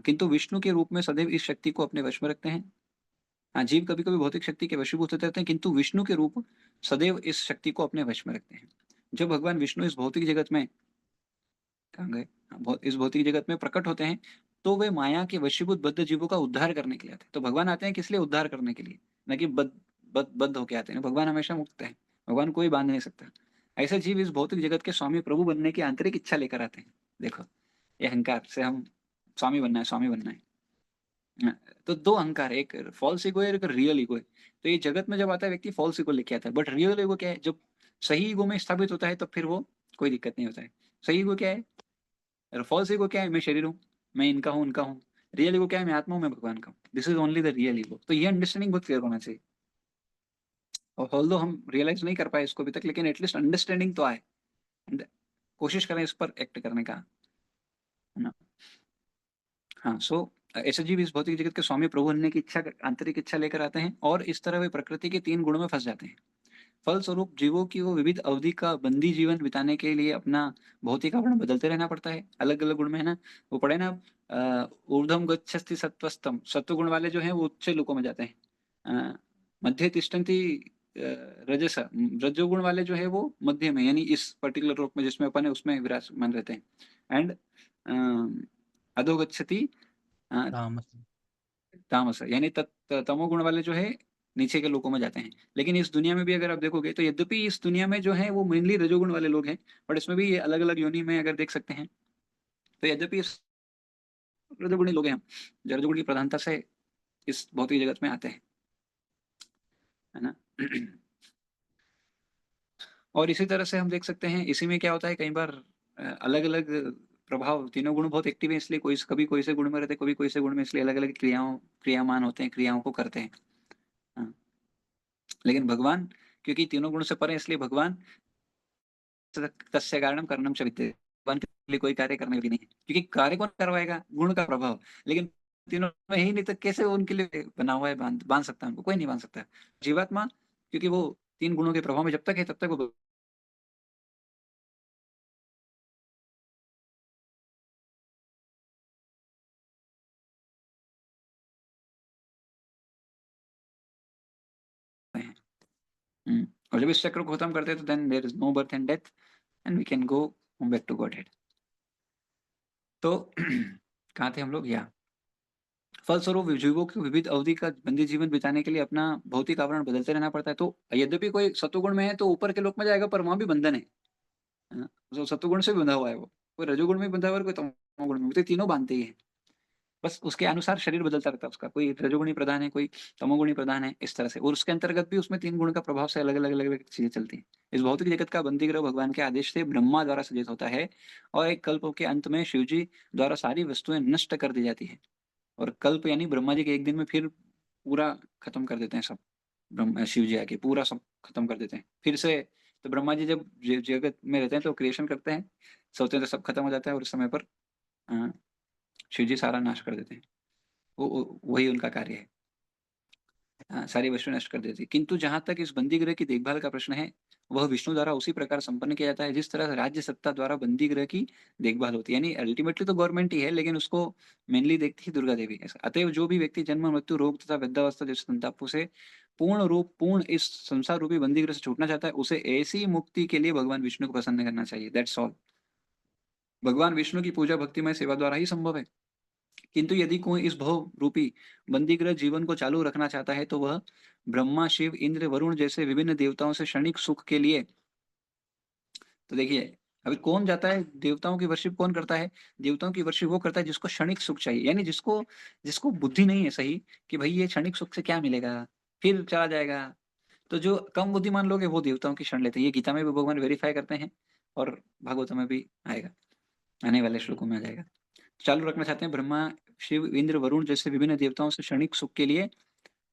किंतु विष्णु के रूप में सदैव इस शक्ति को अपने वश में रखते हैं। हाँ, जीव कभी-कभी भौतिक शक्ति के वशीभूत होते रहते हैं, किंतु विष्णु के रूप सदैव इस शक्ति को अपने वश में रखते हैं। जब भगवान विष्णु इस भौतिक जगत में, कहाँ गए? इस भौतिक जगत में प्रकट होते हैं, तो वे माया के वशीभूत बद्ध जीवों का उद्धार करने के लिए आते हैं। तो भगवान आते हैं किस लिए? उद्धार करने के लिए, न कि बद्ध होके आते हैं। भगवान हमेशा मुक्त है, भगवान कोई बांध नहीं सकता। ऐसे जीव इस भौतिक जगत के स्वामी प्रभु बनने की आंतरिक इच्छा लेकर आते हैं। देखो, ये अहंकार से हम स्वामी बनना है, स्वामी बनना है। तो 2 अहंकार है, एक फ़ॉल्स ईगो है और एक रियल ईगो है। तो ये जगत में जब आता है व्यक्ति फ़ॉल्स ईगो लेके आता है, बट रियल ईगो क्या है? जब सही ईगो में स्थापित होता है तब फिर वो कोई दिक्कत नहीं होता है। सही ईगो क्या है? और फ़ॉल्स ईगो क्या है? मैं शरीर हूँ, मैं इनका हूँ, उनका हूँ। रियल ईगो क्या है? मैं आत्मा हूँ, मैं भगवान का हूँ। This is only the real ego. तो ये अंडरस्टैंडिंग बहुत क्लियर होना चाहिए। और ऑल्दो हम रियलाइज़ नहीं कर पाए इसको अभी तक, लेकिन एट लीस्ट अंडरस्टैंडिंग तो आए। एंड कोशिश करें इस पर एक्ट करने का, है ना? हाँ, ऐसे जीव इस भौतिक जगत के स्वामी प्रभु बनने की आंतरिक इच्छा लेकर आते हैं और इस तरह वे प्रकृति के 3 गुणों में फँस जाते हैं। फलस्वरूप जीवों की वो विविध अवधि का बंदी जीवन बिताने के लिए अपना भौतिक आवरण बदलते रहना पड़ता है। अलग-अलग गुण में है ना, वो पढ़े ना आप, ऊर्ध्वं गच्छति सत्त्वस्तम, सत्व गुण वाले जो हैं वो उच्च लोकों में जाते हैं। मध्ये तिष्ठन्ति रजस, रजोगुण वाले जो है वो मध्य में, यानी इस पर्टिकुलर लोक में जिसमें अपन है उसमें विराजमान रहते हैं। एंड अधो गच्छति अ, तामस। तामस, यानी तमोगुण वाले जो है नीचे के लोकों में जाते हैं। लेकिन इस दुनिया में भी अगर आप देखोगे तो यद्यपि इस दुनिया में जो है वो मेनली रजोगुण वाले लोग हैं, बट इसमें भी ये अलग-अलग योनि में अगर देख सकते हैं, तो यद्यपि इस रजोगुणी लोग हैं हम, जो रजोगुण की प्रधानता से इस भौतिक जगत में आते हैं, है ना? और इसी तरह से हम देख सकते हैं, इसी में क्या होता है कई बार अलग-अलग प्रभाव, तीनों गुण बहुत एक्टिव हैं इसलिए कभी कोई से गुण में रहते हैं, कभी कोई से गुण में, इसलिए अलग-अलग क्रियामान होते हैं, क्रियाओं को करते हैं। हाँ, लेकिन भगवान क्योंकि तीनों गुण से परे हैं इसलिए भगवान तस्य कारणम करणम च विद्यते। भगवान के लिए कोई कार्य करने योग्य नहीं है। क्योंकि कार्य कौन करवाएगा? गुण का प्रभाव। लेकिन तीनों में ही नहीं तो कैसे वो उनके लिए बना हुआ है, बाँध बाँध सकता है उनको? कोई नहीं बाँध सकता। जीवात्मा क्योंकि वो 3 गुणों के प्रभाव में जब तक है तब तक वो है। और जब इस चक्र को खत्म करते हैं तो then there is no birth and death and we can go back to godhead. तो कहाँ थे हम लोग? या फलस्वरूप जीवों को विविध अवधि का बंदी जीवन बिताने के लिए अपना भौतिक आवरण बदलते रहना पड़ता है। तो यद्यपि कोई सत्वगुण में है तो ऊपर के लोक में जाएगा, पर वहाँ भी बंधन है। हाँ, जो सत्वगुण से भी बंधा हुआ है वो। कोई रजोगुण में भी बंधा हुआ है और कोई तमोगुण में भी, तो ये तीनों बांधते ही हैं। बस उसके अनुसार शरीर बदलता रहता है उसका। कोई रजोगुणी प्रधान है, कोई तमोगुणी प्रधान है, इस तरह से। और उसके अंतर्गत भी उसमें 3 गुण का प्रभाव से अलग-अलग अलग-अलग चीज़ें चलती हैं। इस भौतिक जगत का बंदीगृह भगवान के आदेश से ब्रह्मा द्वारा सृजित होता है और एक कल्प के अंत में शिव जी द्वारा सारी वस्तुएँ नष्ट कर दी जाती हैं। और कल्प यानी ब्रह्मा जी के एक दिन में फिर पूरा खत्म कर देते हैं सब। शिव जी आके पूरा सब खत्म कर देते हैं। फिर से तो ब्रह्मा जी जब जगत में रहते हैं तो क्रिएशन करते हैं, सोचते हैं तो सब खत्म हो जाता है और उस समय पर अ, शिव जी सारा नाश कर देते हैं। वो वही उनका कार्य है। सारी वस्तुएँ नष्ट कर देती है। किंतु जहाँ तक इस बंदीगृह की देखभाल का प्रश्न है, वह विष्णु द्वारा उसी प्रकार संपन्न किया जाता है जिस तरह राज्य सत्ता द्वारा बंदीगृह की देखभाल होती है। यानी अल्टीमेटली तो गवर्नमेंट ही है, लेकिन उसको मेनली देखती है दुर्गा देवी। ऐसा अतएव जो भी व्यक्ति जन्म, मृत्यु, रोग तथा वृद्धावस्था जैसे संतापों से पूर्ण इस संसार रूपी बंदीगृह से छूटना चाहता है, उसे ऐसी मुक्ति के लिए भगवान विष्णु को प्रसन्न करना चाहिए। That's all. भगवान विष्णु की पूजा भक्तिमय सेवा द्वारा ही संभव है। किंतु यदि कोई इस भव रूपी बंदीगृह जीवन को चालू रखना चाहता है तो वह ब्रह्मा, शिव, इंद्र, वरुण जैसे विभिन्न देवताओं से क्षणिक सुख के लिए, तो देखिए अभी कौन जाता है देवताओं की वर्शिप कौन करता है? देवताओं की वर्शिप वो करता है जिसको क्षणिक सुख चाहिए, यानी जिसको जिसको बुद्धि नहीं है सही कि भाई ये क्षणिक सुख से क्या मिलेगा, फिर चला जाएगा। तो जो कम बुद्धिमान लोग हैं वो देवताओं की शरण लेते हैं। ये गीता में भी भगवान वेरीफाई करते हैं और भागवत में भी आएगा, आने वाले श्लोकों में आ जाएगा। चालू रखना चाहते हैं ब्रह्मा, शिव, इंद्र, वरुण जैसे विभिन्न देवताओं से क्षणिक सुख के लिए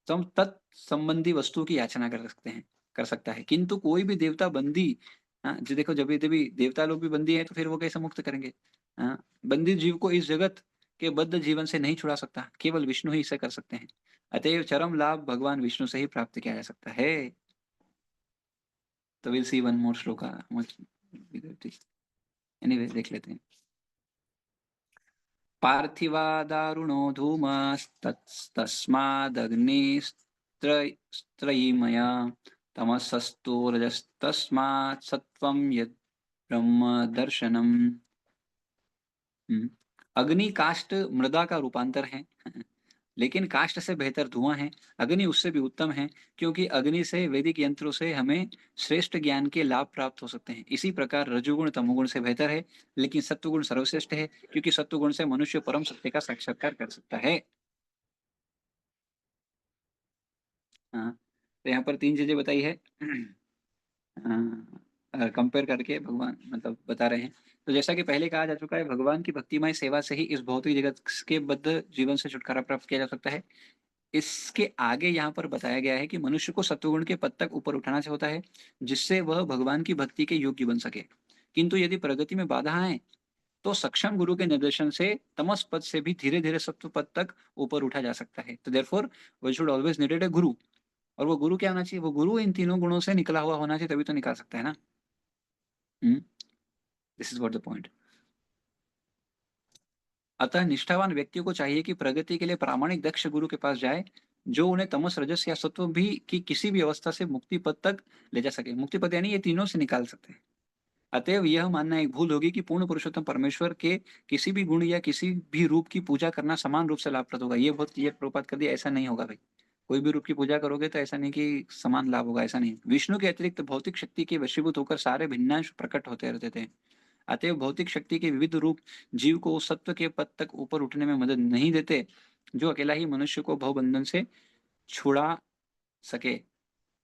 तम तत्संबंधी वस्तु की याचना कर सकते हैं, कर सकता है। किंतु कोई भी देवता बंदी हाँ, जो देखो जब भी देवता लोग भी बंदी है तो फिर वो कैसे मुक्त करेंगे? हाँ, बंदी जीव को इस जगत के बद्ध जीवन से नहीं छुड़ा सकता, केवल विष्णु ही इसे कर सकते हैं। अतएव चरम लाभ भगवान विष्णु से ही प्राप्त किया जा सकता है। तो will see one more shloka much anyway देख लेते हैं। पार्थिवा दारुणो धूमस्तस्मादग्निस्त्रयीमया तमसस्तु रजस्तस्मात् सत्वं यद् ब्रह्म दर्शनम। अग्नि काष्ठ मृदा का रूपांतर है लेकिन काष्ठ से बेहतर धुआं है। अग्नि उससे भी उत्तम है क्योंकि अग्नि से वैदिक यंत्रों से हमें श्रेष्ठ ज्ञान के लाभ प्राप्त हो सकते हैं। इसी प्रकार रजोगुण तमोगुण से बेहतर है लेकिन सत्वगुण सर्वश्रेष्ठ है क्योंकि सत्वगुण से मनुष्य परम सत्य का साक्षात्कार कर सकता है। हाँ, तो यहाँ पर तीन चीजें बताई है। कंपेयर करके भगवान मतलब बता रहे हैं। तो जैसा कि पहले कहा जा चुका है, भगवान की भक्तिमय सेवा से ही इस भौतिक जगत के बद्ध जीवन से छुटकारा प्राप्त किया जा सकता है। इसके आगे यहाँ पर बताया गया है कि मनुष्य को सत्वगुण के पद तक ऊपर उठाना होता है जिससे वह भगवान की भक्ति के योग्य बन सके। किंतु यदि प्रगति में बाधा आए तो सक्षम गुरु के निर्देशन से तमस पद से भी धीरे धीरे सत्व पद तक ऊपर उठा जा सकता है। तो therefore we should always needed a guru. और वो गुरु क्या होना चाहिए? वो गुरु इन तीनों गुणों से निकला हुआ होना चाहिए, तभी तो निकाल सकता है ना। This is what the point. अतः निष्ठावान व्यक्तियों को चाहिए कि प्रगति के लिए प्रामाणिक दक्ष गुरु के पास जाए जो उन्हें तमस रजस या सत्व भी की किसी भी अवस्था से मुक्ति पद तक ले जा सके। मुक्ति पद यानी ये तीनों से निकाल सकते हैं। अतएव यह मानना एक भूल होगी कि पूर्ण पुरुषोत्तम परमेश्वर के किसी भी गुण या किसी भी रूप की पूजा करना समान रूप से लाभप्रद होगा। ये बहुत क्लियर प्रभुपाद कर दिया, ऐसा नहीं होगा भाई। कोई भी रूप की पूजा करोगे तो ऐसा नहीं कि समान लाभ होगा, ऐसा नहीं। विष्णु के अतिरिक्त भौतिक शक्ति के वशीभूत होकर सारे भिन्नांश प्रकट होते रहते थे। अतएव भौतिक शक्ति के विविध रूप जीव को सत्व के पद तक ऊपर उठने में मदद नहीं देते जो अकेला ही मनुष्य को भवबंधन से छुड़ा सके।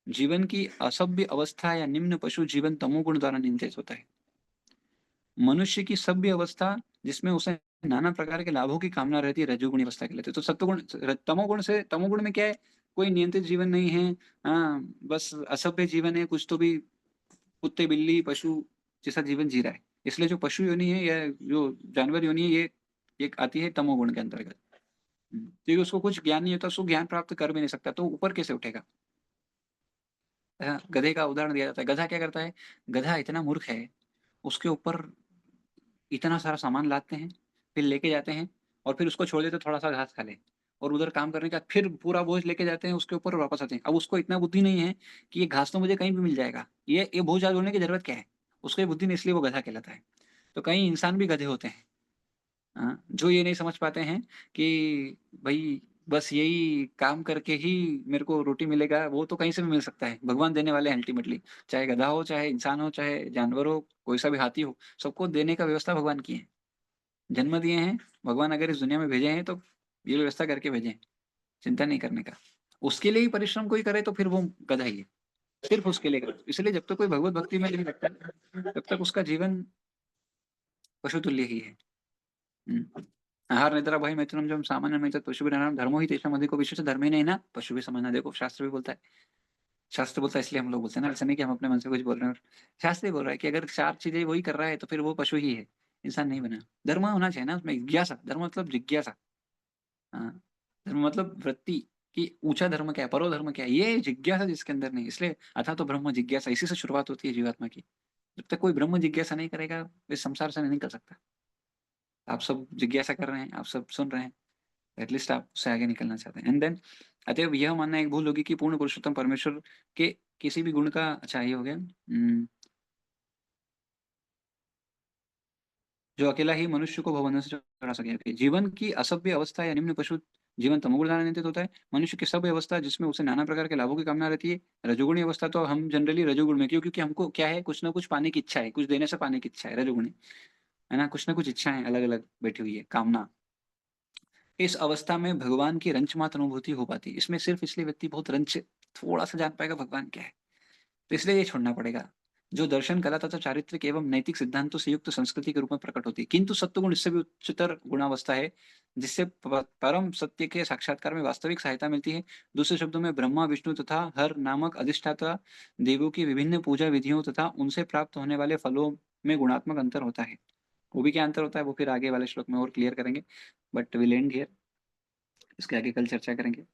जीवन की असभ्य अवस्था या निम्न पशु जीवन तमोगुण द्वारा नियंत्रित होता है। मनुष्य की सभ्य अवस्था जिसमें उसे नाना प्रकार के लाभों की कामना रहती है रजोगुणी अवस्था के लिए। तो सत्वगुण तमोगुण से, तमोगुण में क्या है? कोई नियंत्रित जीवन नहीं है। हाँ, बस असभ्य जीवन है, कुछ तो भी कुत्ते बिल्ली पशु जैसा जीवन जी रहा है। इसलिए जो पशु योनि है या जो जानवर योनि है ये आती है तमोगुण के अंतर्गत। क्योंकि उसको कुछ ज्ञान नहीं होता, उसको ज्ञान प्राप्त कर भी नहीं सकता, तो ऊपर कैसे उठेगा? गधे का उदाहरण दिया जाता है। गधा क्या करता है? गधा इतना मूर्ख है, उसके ऊपर इतना सारा सामान लादते हैं, फिर लेके जाते हैं और फिर उसको छोड़ देते थोड़ा सा घास खा ले, और उधर काम करने का फिर पूरा बोझ लेके जाते हैं उसके ऊपर और वापस आते हैं। अब उसको इतना बुद्धि नहीं है कि ये घास तो मुझे कहीं भी मिल जाएगा, ये बोझ आज होने की जरूरत क्या है? उसको ये बुद्धि नहीं, इसलिए वो गधा कहलाता है। तो कई इंसान भी गधे होते हैं, हाँ, जो ये नहीं समझ पाते हैं कि भाई बस यही काम करके ही मेरे को रोटी मिलेगा। वो तो कहीं से भी मिल सकता है, भगवान देने वाले हैं अल्टीमेटली। चाहे गधा हो, चाहे इंसान हो, चाहे जानवर हो, कोई सा भी हाथी हो, सबको देने का व्यवस्था भगवान की है। जन्म दिए हैं भगवान, अगर इस दुनिया में भेजे हैं तो ये व्यवस्था करके भेजे हैं, चिंता नहीं करने का। उसके लिए ही परिश्रम कोई करे तो फिर वो गधा ही है, सिर्फ उसके लिए करे। इसलिए जब तक कोई भगवत भक्ति में नहीं लगता तब तक उसका जीवन पशु तुल्य ही है। आहार निद्रा भय मैथुनम जब सामान्य में पशु नाम धर्मो ही तेषाम अधिको विशेष धर्म ही नहीं ना पशु भी समान है। देखो शास्त्र भी बोलता है, शास्त्र बोलता है इसलिए हम लोग बोलते हैं ना, ऐसा नहीं कि हम अपने मन से कुछ बोल रहे हैं। शास्त्र ही बोल रहा है कि अगर चार चीजें वही कर रहा है तो फिर वो पशु ही है, इंसान नहीं बना। धर्म होना चाहिए ना उसमें, जिज्ञासा। धर्म मतलब जिज्ञासा। हाँ, धर्म मतलब वृत्ति कि ऊंचा धर्म क्या है, परो धर्म क्या है, ये जिज्ञासा जिसके अंदर नहीं। इसलिए अथा तो ब्रह्म जिज्ञासा, इसी से शुरुआत होती है जीवात्मा की। जब तक कोई ब्रह्म जिज्ञासा नहीं करेगा इस संसार से नहीं निकल सकता। आप सब जिज्ञासा कर रहे हैं, आप सब सुन रहे हैं, एटलीस्ट आप उससे आगे निकलना चाहते हैं। एंड देन अतएव यह मानना एक भूल होगी कि पूर्ण पुरुषोत्तम परमेश्वर के किसी भी गुण का, अच्छा ये हो गया, जो अकेला ही मनुष्य को भवबंधन से छुड़ा सके। जीवन की असभ्य अवस्था या निम्न पशु जीवन तमोगुण द्वारा नियंत्रित होता है। मनुष्य की सभ्य अवस्था जिसमें उसे नाना प्रकार के लाभों की कामना रहती है। रजोगुणी अवस्था तो हम जनरली रजोगुण में, क्यों? क्योंकि हमको क्या है, कुछ ना कुछ पाने की इच्छा है, कुछ देने से पाने की इच्छा है, रजोगुणी है ना, कुछ ना कुछ इच्छाएं अलग अलग बैठी हुई है, कामना। इस अवस्था में भगवान की रंच मात्र अनुभूति हो पाती है। इसमें सिर्फ इसलिए व्यक्ति बहुत रंच थोड़ा सा जान पाएगा भगवान क्या है, तो इसलिए ये छोड़ना पड़ेगा। जो दर्शन, कला तथा चारित्रिक एवं नैतिक सिद्धांतों से युक्त संस्कृति के रूप में प्रकट होती है। किंतु सत्वगुण इससे भी उच्चतर गुणावस्था है, जिससे परम सत्य के साक्षात्कार में वास्तविक सहायता मिलती है। दूसरे शब्दों में ब्रह्मा, विष्णु तथा हर नामक अधिष्ठाता देवों की विभिन्न पूजा विधियों तथा उनसे प्राप्त होने वाले फलों में गुणात्मक अंतर होता है। वो भी क्या अंतर होता है वो फिर आगे वाले श्लोक में और क्लियर करेंगे, बट विल एंड हियर। इसके आगे कल चर्चा करेंगे।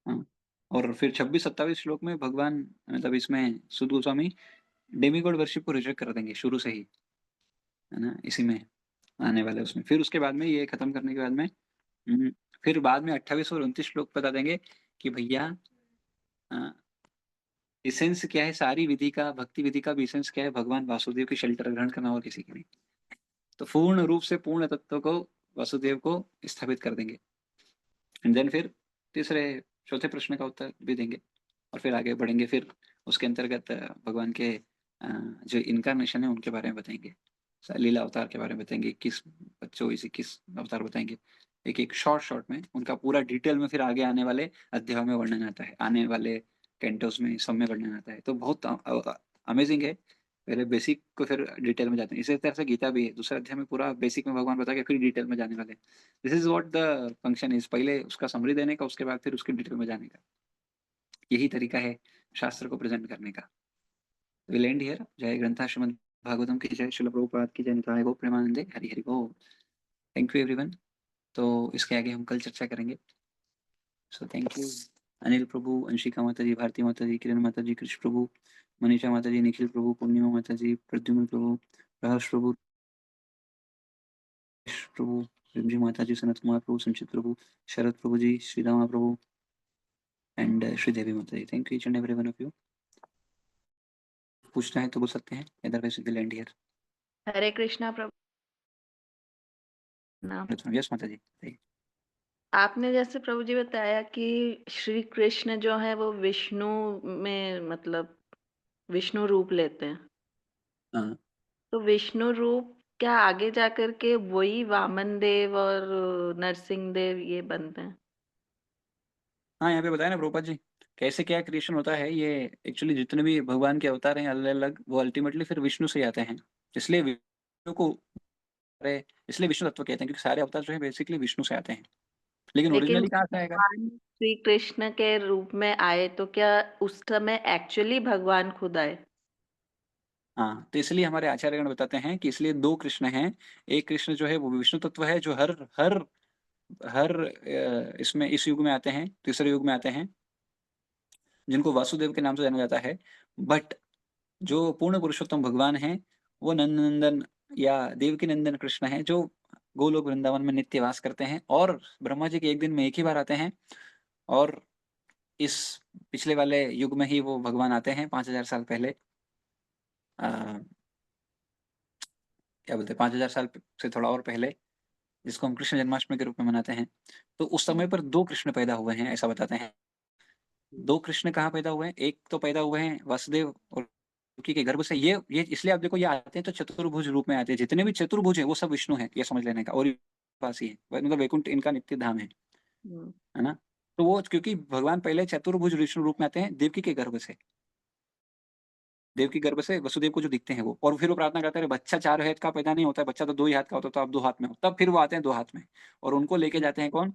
हाँ, और फिर 26-27 श्लोक में भगवान, मतलब इसमें सुद गोस्वामी डेमिगॉड वर्शिप को रिजेक्ट कर देंगे शुरू से ही, है ना, इसी में आने वाले उसमें। फिर उसके बाद में ये खत्म करने के बाद में फिर बाद में 28 और 29 श्लोक बता देंगे कि भैया इसेंस क्या है सारी विधि का, भक्ति विधि का भी इसेंस क्या है, भगवान वासुदेव की शेल्टर ग्रहण करना और किसी की नहीं। तो पूर्ण रूप से पूर्ण तत्व को वासुदेव को स्थापित कर देंगे। एंड देन फिर तीसरे चौथे प्रश्न का उत्तर भी देंगे और फिर आगे बढ़ेंगे। फिर उसके अंतर्गत भगवान के जो इनकारनेशन है उनके बारे में बताएंगे, लीला अवतार के बारे में बताएंगे, 21 अवतार बताएंगे, एक एक शॉर्ट में उनका पूरा डिटेल में। फिर आगे आने वाले अध्यायों में वर्णन आता है, आने वाले कैंटोस में सब में वर्णन आता है। तो बहुत अमेजिंग है। पहले बेसिक को फिर डिटेल में जाते हैं। इसी तरह से गीता भी है, दूसरे अध्याय में पूरा बेसिक में भगवान बता के फिर डिटेल में जाने वाले। This is what the function is, पहले उसका समरी देने का, उसके बाद फिर उसके डिटेल में जाने का। यही तरीका है शास्त्र को प्रेजेंट करने का। Will end here. जय ग्रंथा श्रीमद् भागवतम की जय, श्रील प्रभुपाद की जय, निताय गो प्रेमानंदे, हरि हरि बोल। Thank you everyone. तो इसके आगे हम कल चर्चा करेंगे। सो थैंक यू अनिल प्रभु, अंशिका माता जी, भारती माता जी, किरण माता जी, कृष्ण प्रभु, मनीषा माता जी, निखिल प्रभु, पूर्णिमा माता जी, प्रद्युम्न प्रभु, प्रहर्ष प्रभु, प्रभु, रिमझिम माता जी, सनत कुमार प्रभु, संचित प्रभु, शरद प्रभु जी, श्रीरामा प्रभु एंड श्रीदेवी माता जी। Thank you each and every one of you. पूछना है तो बोल सकते हैं, otherwise will end here. Hare Krishna प्रभु। नाम यस माता जी। आपने जैसे प्रभु जी बताया कि श्री कृष्ण जो है वो विष्णु में मतलब विष्णु रूप लेते हैं। हाँ तो विष्णु रूप क्या आगे जाकर के वही वामन देव और नरसिंह देव ये बनते हैं? हाँ, यहाँ पे बताया ना प्रभुपाद जी कैसे क्या क्रिएशन होता है। ये एक्चुअली जितने भी भगवान के अवतार हैं अलग अलग, वो अल्टीमेटली फिर विष्णु से ही आते हैं। इसलिए विष्णु को अरे इसलिए विष्णु तत्व कहते हैं, क्योंकि सारे अवतार जो है बेसिकली विष्णु से आते हैं। लेकिन लेकिन ओरिजिनली कहाँ जब से आएगा? भगवान श्री कृष्ण के रूप में आए तो क्या उस समय एक्चुअली भगवान खुद आए? हाँ, तो इसलिए हमारे आचार्यगण बताते हैं कि इसलिए दो कृष्ण हैं। एक कृष्ण जो है वो विष्णु तत्व है, जो हर हर हर इसमें इस युग में आते हैं, तीसरे युग में आते हैं, जिनको वासुदेव के नाम से जाना जाता है। बट जो पूर्ण पुरुषोत्तम भगवान हैं, वो नंदनंदन या देवकी नंदन कृष्ण हैं, जो गोलोक वृंदावन में नित्य वास करते हैं और ब्रह्मा जी के एक दिन में एक ही बार आते हैं। और इस पिछले वाले युग में ही वो भगवान आते हैं 5000 साल पहले। आ, क्या बोलते हैं, 5000 साल से थोड़ा और पहले, जिसको हम कृष्ण जन्माष्टमी के रूप में मनाते हैं। तो उस समय पर दो कृष्ण पैदा हुए हैं, ऐसा बताते हैं। दो कृष्ण कहाँ पैदा हुए हैं? एक तो पैदा हुए हैं वासुदेव और देवकी के गर्भ से। ये इसलिए आप देखो, ये आते हैं तो चतुर्भुज रूप में आते हैं। जितने भी चतुर्भुज हैं वो सब विष्णु हैं, ये समझ लेने का। और पास ही है, मतलब वैकुंठ इनका नित्य धाम हम्म। है ना। तो वो क्योंकि भगवान पहले चतुर्भुज विष्णु रूप में आते हैं देवकी के गर्भ से। देवकी गर्भ से वसुदेव को जो दिखते हैं वो, और फिर वो प्रार्थना करते हैं, बच्चा 4 हाथ का पैदा नहीं होता है, बच्चा तो 2 ही हाथ का होता है, तो आप 2 हाथ में हो। तब फिर वो आते हैं 2 हाथ में, और उनको लेके जाते हैं कौन?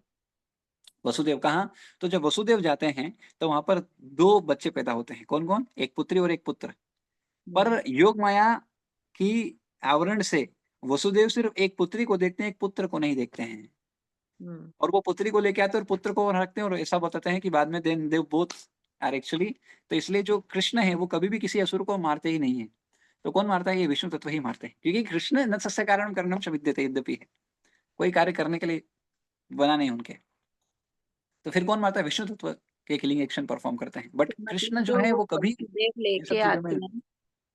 वसुदेव। कहाँ? तो जब वसुदेव जाते हैं तो वहां पर 2 बच्चे पैदा होते हैं। कौन कौन? एक पुत्री और एक पुत्र। हम्म। पर योग माया की आवरण से वसुदेव सिर्फ एक पुत्री को देखते हैं, एक पुत्र को नहीं देखते हैं। हम्म। और वो पुत्री को लेके आते हैं और पुत्र को रखते हैं, और ऐसा बताते हैं कि बाद में then they both are actually. तो इसलिए जो कृष्ण है वो कभी भी किसी असुर को मारते ही नहीं है। तो कौन मारता है? ये विष्णु तत्व ही मारते हैं, क्योंकि कृष्ण न सस्य कारण करणम च विद्यते यद्यपि है, कोई कार्य करने के लिए बना नहीं उनके। तो फिर कौन मारता है? विष्णु तत्व के किलिंग एक्शन परफॉर्म करते हैं। बट तो कृष्ण मतलब जो जो है वो वो कभी वसुदेव इन सब लेके चीजों में। आते हैं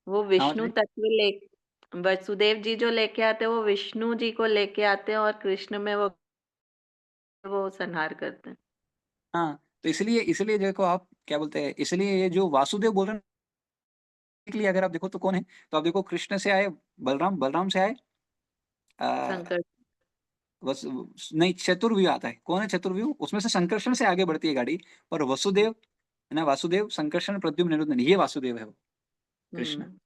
वो हाँ विष्णु बताइए। तत्व ले वसुदेव जी जो लेके आते हैं वो विष्णु जी को लेके आते हैं और कृष्ण में वो संहार करते हैं। हाँ, तो इसलिए इसलिए देखो आप क्या बोलते हैं, इसलिए ये जो वासुदेव बोल रहे हैं, के लिए अगर आप देखो तो कौन है? तो आप देखो, कृष्ण से आए बलराम, बलराम से आए आ, शंकर। वस नहीं, चतुर्व्यूह आता है। कौन है चतुर्व्यूह? उसमें से संकर्षण से आगे बढ़ती है गाड़ी। पर वसुदेव है ना? वासुदेव, संकर्षण, प्रद्युम्न, निरुद्ध, ये वासुदेव है वो, कृष्ण, हुँ,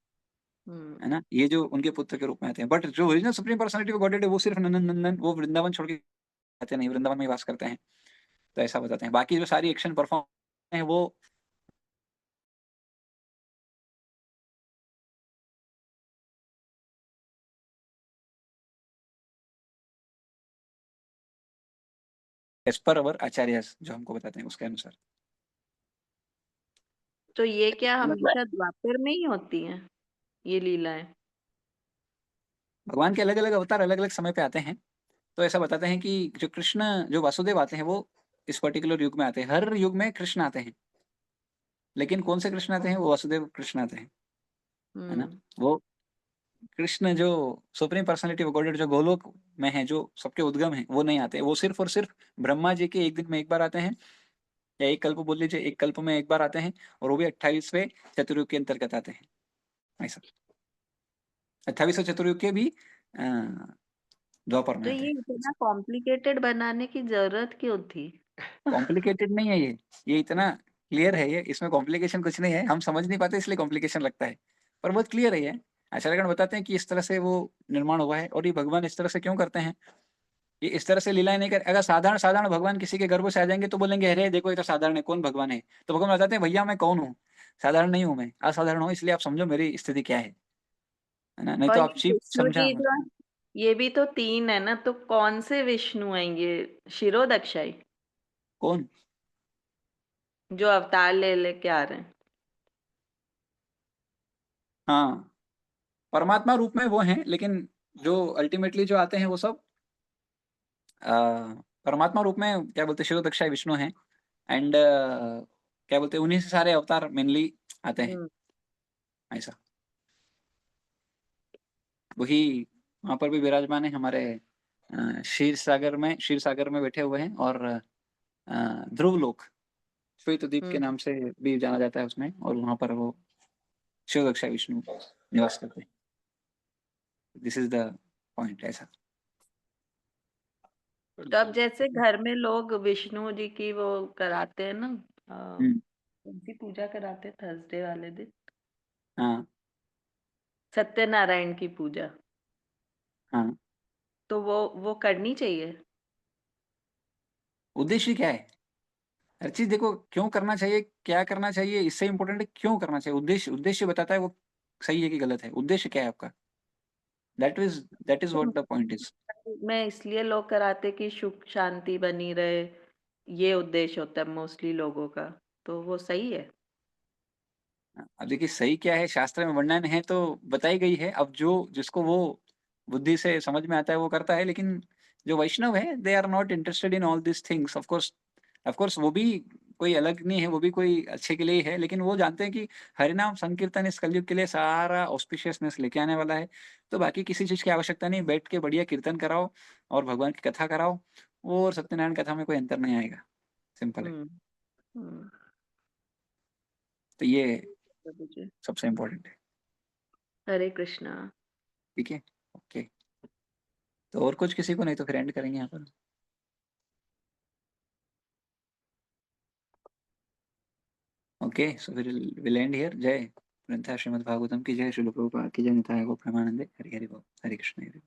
हुँ। है ना? ये जो उनके पुत्र के रूप में आते हैं। बट जो original supreme personality of godhead है वो सिर्फ नंदन नंदन वो वृंदावन छोड़ के आते नहीं, वृंदावन में ही वास करते हैं। तो ऐसा बताते हैं। बाकी जो सारी एक्शन परफॉर्म है वो एज़ पर अवर आचार्यस जो हमको बताते हैं उसके अनुसार। तो ये क्या मतलब हमेशा द्वापर में ही होती हैं, ये लीलाएँ? भगवान के अलग-अलग अवतार अलग-अलग समय पे आते हैं। तो ऐसा बताते हैं कि जो कृष्ण जो वासुदेव आते हैं वो इस पर्टिकुलर युग में आते हैं। हर युग में कृष्ण आते हैं। लेकिन कौन से कृष्ण आते हैं? वो वासुदेव कृष्ण आते हैं। है ना? हुँ, वो कृष्ण जो सुप्रीम पर्सनैलिटी ऑफ गॉडहेड जो गोलोक में है, जो सबके उद्गम है, वो नहीं आते। वो सिर्फ़ और सिर्फ़ ब्रह्मा जी के 1 दिन में 1 बार आते हैं या 1 कल्प बोल लीजिए, 1 कल्प में 1 बार आते हैं और वो भी 28वें चतुर्युग के अंतर्गत आते हैं। ऐसा 28वें चतुर्युग के भी अ, द्वापर में तो आते ये हैं। इतना कॉम्प्लिकेटेड बनाने की ज़रूरत क्यों थी? कॉम्प्लिकेटेड नहीं है ये इतना क्लियर है ये, इसमें कॉम्प्लिकेशन कुछ नहीं है, हम समझ नहीं पाते इसलिए कॉम्प्लिकेशन लगता है। पर बहुत क्लियर है ये। आचार्यगण बताते हैं कि इस तरह से वो निर्माण हुआ है और ये भगवान इस तरह से क्यों करते हैं? ये इस तरह से लीलाएँ नहीं कर अगर साधारण-साधारण भगवान किसी के गर्भ से आ जाएँगे तो बोलेंगे, "अरे! देखो ये तो साधारण है, कौन भगवान है?" तो भगवान बताते हैं, "भैया मैं कौन हूँ? साधारण नहीं हूँ मैं, असाधारण हूँ इसलिए आप समझो मेरी स्थिति क्या है।" है ना? नहीं और तो ये आप चीप विष्णु समझा जी मत। जो ये भी तो 3 है ना, तो कौन से विष्णु हैं ये? क्षीरोदक्षाई, कौन? जो अवतार ले लेके आ रहे हैं? हाँ, परमात्मा रूप में वो हैं, लेकिन जो अल्टीमेटली जो आते हैं वो सब अ, परमात्मा रूप में क्या बोलते हैं शिरोदक्षाय विष्णु हैं एंड क्या बोलते हैं उन्हीं से सारे अवतार मेनली आते हैं, हुँ, ऐसा। वही वहाँ पर भी विराजमान है हमारे क्षीर सागर में बैठे हुए हैं और ध्रुवलोक, श्वेतद्वीप के हुँ। नाम से भी जाना जाता है उसमें और वहाँ पर वो शिरोदक्षाय विष्णु निवास करते हैं। दिस इज़ द पॉइंट ऐसा। तो अब जैसे घर में लोग विष्णु जी की वो कराते हैं ना हुँ, कौन-सी पूजा कराते हैं थर्सडे वाले दिन? हाँ, सत्यनारायण की पूजा। हाँ। तो वो करनी चाहिए? उद्देश्य क्या है? हर चीज़ देखो क्यों करना चाहिए, क्या करना चाहिए, इससे इम्पोर्टेंट है क्यों करना चाहिए। उद्देश्य उद्देश्य बताता है वो सही है कि गलत है। उद्देश्य क्या है आपका? That is what the point is. में इसलिए लोग कराते कि सुख शांति बनी रहे, ये उद्देश्य होता है मोस्टली लोगों का। तो वो सही है? अब देखिए सही क्या है शास्त्र में वर्णन है तो बताई गई है। अब जो जिसको वो बुद्धि से समझ में आता है वो करता है। लेकिन जो वैष्णव है they are not interested in all these things. Of course वो भी कोई अलग नहीं है, वो भी कोई अच्छे के लिए ही है। लेकिन वो जानते हैं कि हरिनाम संकीर्तन इस कलयुग के लिए सारा ऑस्पिशियसनेस लेके आने वाला है। तो बाकी किसी चीज़ की आवश्यकता नहीं, बैठ के बढ़िया कीर्तन कराओ और भगवान की कथा कराओ और सत्यनारायण कथा में कोई अंतर नहीं आएगा। सिंपल है। हुँ, हुँ। तो ये प्रभु जी। सबसे इम्पोर्टेंट है। हरे कृष्णा। ठीक है? ओके। तो और कुछ किसी को नहीं तो फिर एंड करेंगे यहाँ पर। Okay so will end here. जय ग्रंथ श्रीमद् भागवतम की जय, श्रील प्रभुपाद की जय, निताय गौर प्रेमानंदे, हरि हरि बोल, हरे कृष्ण हरे।